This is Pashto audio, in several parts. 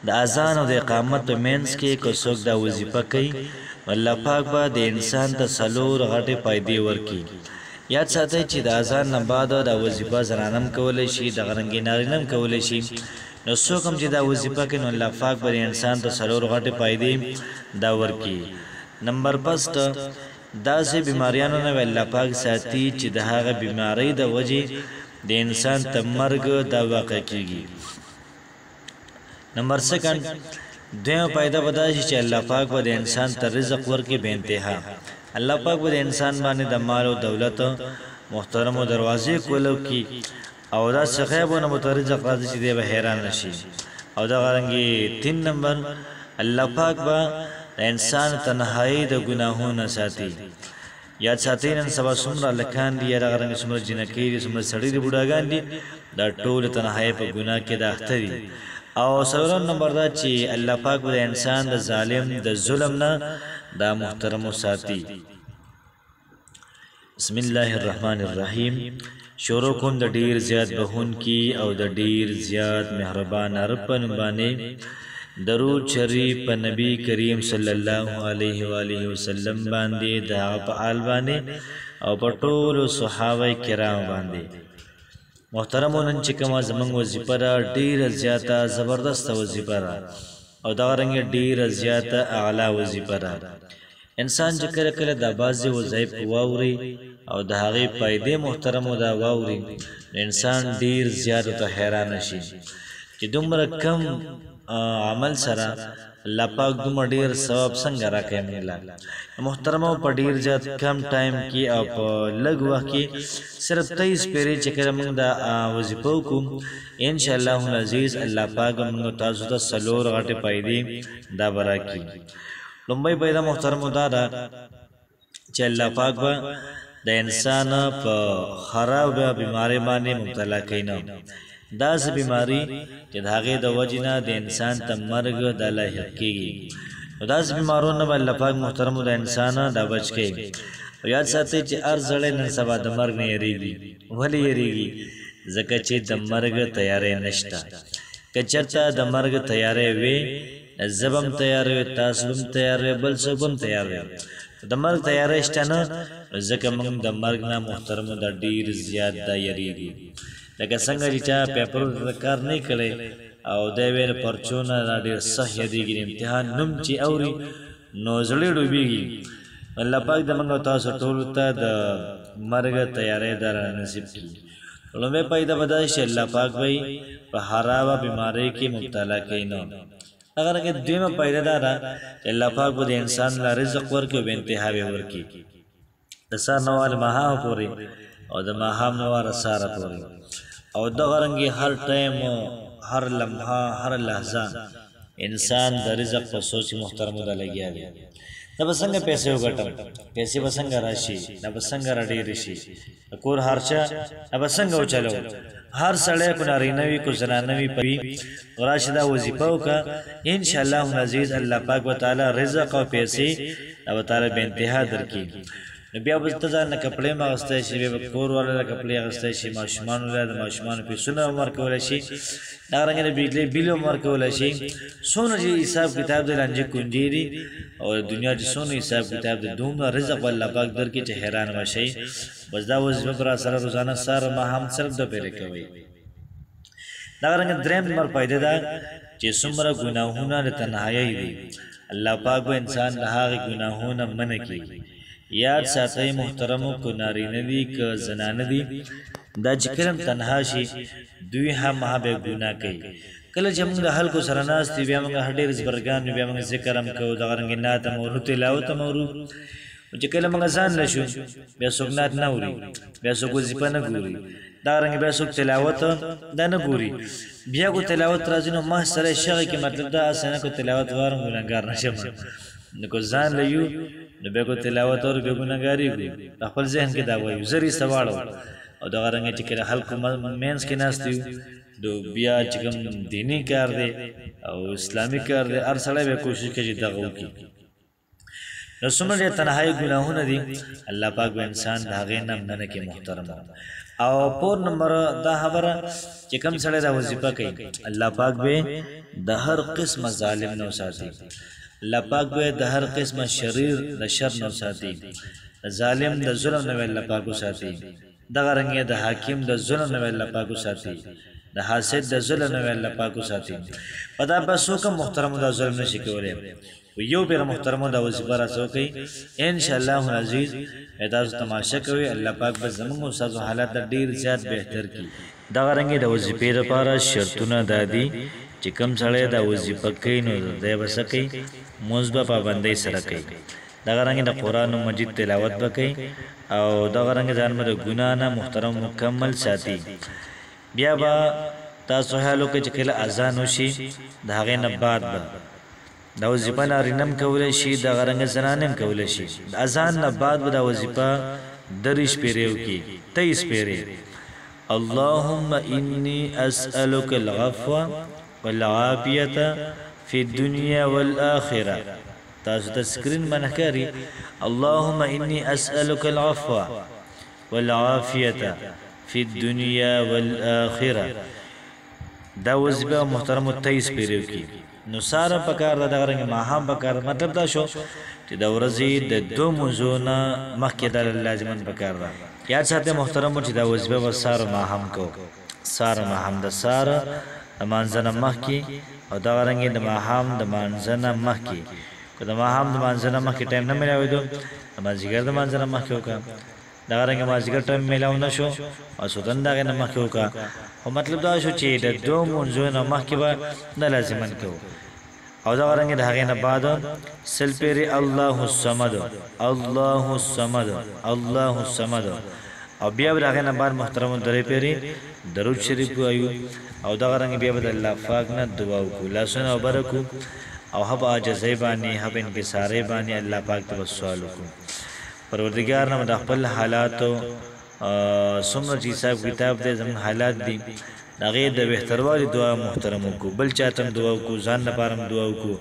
د اذان او د اقامت په منځ کې که څوک دا وظیفه کوي الله پاک به د انسان ته څلور غټې فایدې ورکړي. یاد ساتئ چې د اذان نه بعد دا وظیفه زنانه هم کولی شي، دغه رنګې نارینه هم کولی شي. نو څوک هم چې دا وظیفه کوي نو الله پاک به د انسان ته څلور غټې فایدې دا ورکړي. نمبر فسټ، داسې بیماریانو نه الله پاک ساتي چې د هغه بیماری د وجې د انسان ته مرګ دا واقع کیږي. نمبر سیکنډ، دویم فائدہ بدا شي چې الله پاک به د انسان ته رزق ورکړي بے انتها. الله پاک به د انسان باندې د مال او دولت محترمو دروازې کولو کی او دا څخهونه مترزق راځي چې دی به حیران نشي. او دا غرنګي 3 نمبر، الله پاک به انسان تنهایی د ګناهونو ساتي. یاد ساتئ نن سبا څومره لکان دي، هغه رنګ څومره جنکې دي، څومره سړي دي، بوډاګان دي، دا ټول تنهایی په ګناه کې د اخته دي. او څلورم نمبر دا چې الله پاک د انسان د ظالم د ظلم نه دا محترم ساتي. بسم الله الرحمن الرحیم. شروع کوم د ډیر زیات بهون کی او د ډیر زیات مهربان رب باندې درود شریف په نبی کریم صلی الله علیه و آله وسلم باندې دا په آل باندې او په ټول صحابه کرام باندې. محترمون چې کومه زمونږ وظیفه ده ډیره زیاته زبردست وظیفه ده او دا رنګ ډیره زیاته اعلی وظیفه ده. انسان چې کله کله د بازي وظایف واوري او د هغې فائدې محترمو دا واوري انسان ډیر زیات ته حیران شي چې دومره کم عمل سره الله پاک دومره ډیر ثواب څنګه راکوي. محترمو په ډیر زیات کم ټایم کې او په لږ وخت کې صرف 23 پیری چې کله موږ دا وظیفه وکړو ان شاء الله العزیز الله پاک موږ تاسو ته څلور غټې فائدې دا ورکړي. لومبۍ پیدا محترمو دا ده چې الله پاک به د انسان په خراب بیماری باندې مبتلا کوي نه. داسې بیماری چې د هغې د وجې نه د انسان ته مرګ د لاحق کېږي. نو داسې بیمارونو به الله پاک محترمو د انسان دا بچ کوي. او یاد ساتئ چې هر سړی نن سبا د مرګ نه یېرېږي. ولې یېرېږي؟ ځکه چې د مرګ تیاری نشته. که چېرته د مرګ تیاری وي زه به هم تیار وي، تاسو به هم تیار وي، بل څوک به هم تیار وي. د مرګ تیاری شته نه، ځکه موږ د مرګ نه محترمو دا ډېر زیات دا یېرېږي. لکه څنګه چې چا پیپرو ته کار نه کړی او دی ویل پرچو نه دا ډېر سخت یادېږي. امتحان نوم چې اوري نو زړه ډوبېږي. الله پاک د موږ تاسو ټولو ته د مرګ تیاری دا نصیب کړي. لومړی فایده به دا شي الله پاک به په خرابه بیمارۍ کې مبتلا کوي نه. اگر که دویمه فایده دا ده چې الله پاک به د انسان له رزق ورکړي او بې انتها به ورکړي د سهار نه واله ماښام پورې او د ماښام نه واله سهاره پورې. او دغه رنګې هر ټایم هر لمحه هر لحظه انسان د رزق په سوچ محترمو دا لګیا دی. دا به څنګه پیسې وګټم، پیسې به څنګه راشي، دا به څنګه راډېرې شي، د کور خرچه دا به څنګه وچلو. هر سړی کو نارینه وي کو زنانه وي پوي راشي دا وظیفه وکړه ان شاء الله العزیز الله پاک وتعالی رزق او پیسې او تعالی بے انتها درکړي. نو بیا به ته ځان نه کپړې مه اغوستی شي، بیا به کور والا له کپړې اغوستی شي، ماشومانو له د ماشومانو پیسونه هم ورکولی شي، دغرنګې د بجلۍ بیل هم ورکولی شي. څومره چې حساب کتاب دی لانجې کونجې دي او د دنیا چې څومره حساب کتاب دی دومره رزق به الله پاک درکړي چې حیران به شئ. بس دا وظیفه به راسره روزانه سهار ماښام صرف د پیرې کوئ. دغرنګې درېیم نمبر فایده ده چې څومره ګناهونه د تنهایۍ دي الله پاک به انسان له هغې ګناهونه منع کړي. یاد ساتئ محترمو که نارینه دي که زنانه دي دا چې کله تنها شي دوی هم به ګناه کوي. کله چې موږ د خلکو سره ناست بیا موږ ډېر زبرګان بیا موږ ذکر هم کوو، دغه رنګې نعت هم اورو، تلاوت هم اورو. چې کله موږ ځان نه شو بیا څوک نعت نه اوري، بیا څوک وظیفه نه ګوري، دغه رنګې بیا څوک تلاوت دا نه ګوري. بیا کو تلاوت راځي نو ما سره شغې کې مطلب دا اسانه کو تلاوت وارم ګناهګار نشم. نو کو ځان لیو نو بیا کو تلاوت اور بیا ګناهګاري وي. خپل ذهن کې دا وایو زری سواړو او دغه رنګې چې کله خلکو مینس کې ناست یو نو بیا چې کوم دیني کار دی او اسلامي کار دی هر سړی به کوشش کوي چې دغه وکړي. نو څومره تنهایي ګناهونه دي الله پاک به انسان د هغې نه منع کوي محترمه. او پور نمبر دا خبره چې کوم سړی دا وظیفه کوي الله پاک به د هر قسم ظالم نو ساتي الله پاک به د هر قسم شریر د شر نو ساتي ظالم د ظلم نو الله پاک ساتي دغه رنګ د حاکم د ظلم نو الله پاک ساتي د حاسد د ظلم نو الله پاک ساتي پدا بسو کوم محترم د ظلم نشي کولای یو پیر محترم د وظیفه راځو کوي ان شاء الله عزیز تاسو تماشا کوي الله پاک به زموږ استاد حالات ډیر زیات بهتر کی دغه رنګ د وظیفې لپاره شرطونه دادي چې کوم سړی د وظیفه کوي نو د وسکي موزبه پابندۍ سره کوي دغه رنګ د قران مجید تلاوت وکړي او دغه رنګ ځان مده ګنا نه محترم مکمل ساتي بیا با تاسو حالو کې چې کله اذان وشي دغه نه بعد به دا وظیفه نارینم کولای شي د غرنګ زنانم کولای شي اذان نه بعد به دا وظیفه دریش پیریو کی 23 پیری اللهم انی اسالک العفو والعافیه فی الدنيا والآخرة تاسو ته سکرین منکری اللهم انی اسالک العفو والعافیه فی الدنيا والآخرة دا وظیفه محترم 23 پیریو کی نو ساره پکار دا غرنګ ماهم پکار مطلب دا شو چې د ورځې د دو مزونه مخکې د لازمن پکار دا یاد ساته محترم چې دا وظیفه وساره ماهم کو ساره ماهم د ساره مانځنه مخکې او دا غرنګ د ماهم د مانځنه مخکې که د ماهم د مانځنه مخکې ټایم نه ملاوي دو ما زیګر د مانځنه مخکې وکا دا غرنګ ما زیګر ټایم ملاو نه شو او سودن دا نه مخکې وکا او مطلب دا شو چې د دو مزونه مخکې به نه لازمن کو او دا غرنګ د هغه نه بعد سل پیری الله الصمد الله الصمد الله الصمد او بیا د هغه نه بعد محترم درې پیری درود شریف وایو او دا غرنګ بیا د الله پاک نه دعا وکړو لاسونه وبرکو او هب عاجزی باندې هب انکساری باندې الله پاک ته سوال وکړو پروردگار نه د خپل حالات سمره چې صاحب کتاب دې زمون حالات دي دغه د بهتروالی دعا محترم کو بل چاته دعا کو ځان لپاره دعا کو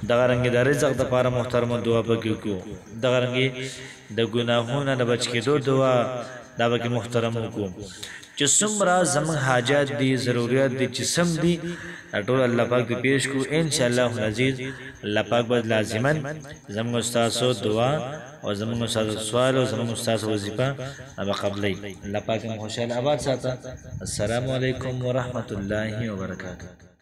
دغه رنګ د رزق لپاره محترم دعا پکې کو دغه رنګ د ګناهونو نه بچ کېدو دعا دا پکې محترم کو چې څومره زمون حاجات دي ضرورت دي چې سم دي ټول الله پاک دې پیش کو ان شاء الله عزیز الله پاک به لازمن زمون استادو دعا او زمون استاد سوال او زمون استاد وظیفه ابا قبلي الله پاک مو خوشاله آباد ساته السلام علیکم ورحمت الله وبرکاته